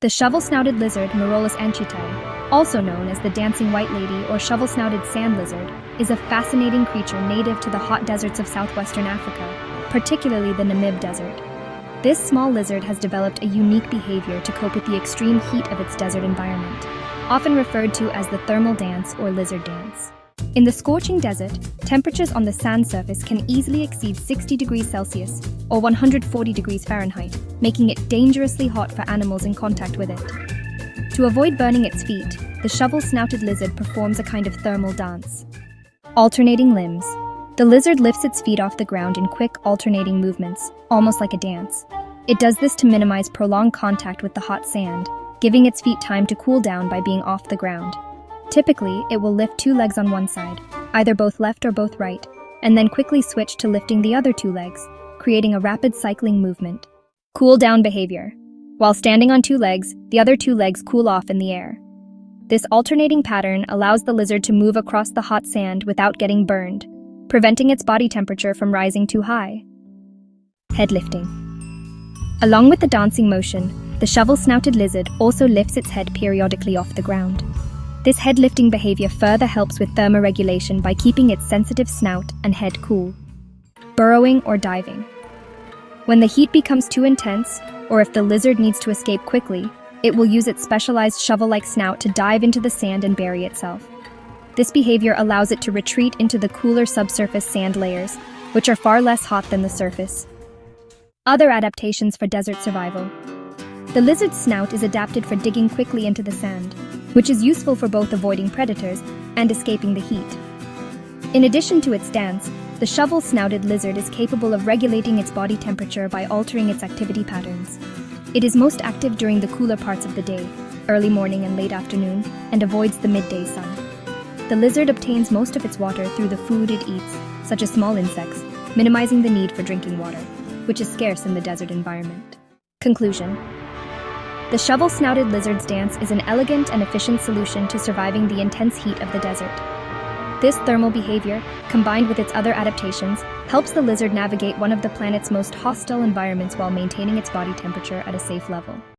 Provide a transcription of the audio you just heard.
The shovel-snouted lizard Marolus anchitae, also known as the dancing white lady or shovel-snouted sand lizard, is a fascinating creature native to the hot deserts of southwestern Africa, particularly the Namib Desert. This small lizard has developed a unique behavior to cope with the extreme heat of its desert environment, often referred to as the thermal dance or lizard dance. In the scorching desert, temperatures on the sand surface can easily exceed 60 degrees Celsius or 140 degrees Fahrenheit, making it dangerously hot for animals in contact with it. To avoid burning its feet, the shovel-snouted lizard performs a kind of thermal dance. Alternating limbs. The lizard lifts its feet off the ground in quick, alternating movements, almost like a dance. It does this to minimize prolonged contact with the hot sand, giving its feet time to cool down by being off the ground. Typically, it will lift two legs on one side, either both left or both right, and then quickly switch to lifting the other two legs, creating a rapid cycling movement. Cool down behavior. While standing on two legs, the other two legs cool off in the air. This alternating pattern allows the lizard to move across the hot sand without getting burned, preventing its body temperature from rising too high. Head lifting. Along with the dancing motion, the shovel-snouted lizard also lifts its head periodically off the ground. This head-lifting behavior further helps with thermoregulation by keeping its sensitive snout and head cool. Burrowing or diving. When the heat becomes too intense, or if the lizard needs to escape quickly, it will use its specialized shovel-like snout to dive into the sand and bury itself. This behavior allows it to retreat into the cooler subsurface sand layers, which are far less hot than the surface. Other adaptations for desert survival. The lizard's snout is adapted for digging quickly into the sand, which is useful for both avoiding predators and escaping the heat. In addition to its dance, the shovel-snouted lizard is capable of regulating its body temperature by altering its activity patterns. It is most active during the cooler parts of the day, early morning and late afternoon, and avoids the midday sun. The lizard obtains most of its water through the food it eats, such as small insects, minimizing the need for drinking water, which is scarce in the desert environment. Conclusion. The shovel-snouted lizard's dance is an elegant and efficient solution to surviving the intense heat of the desert. This thermal behavior, combined with its other adaptations, helps the lizard navigate one of the planet's most hostile environments while maintaining its body temperature at a safe level.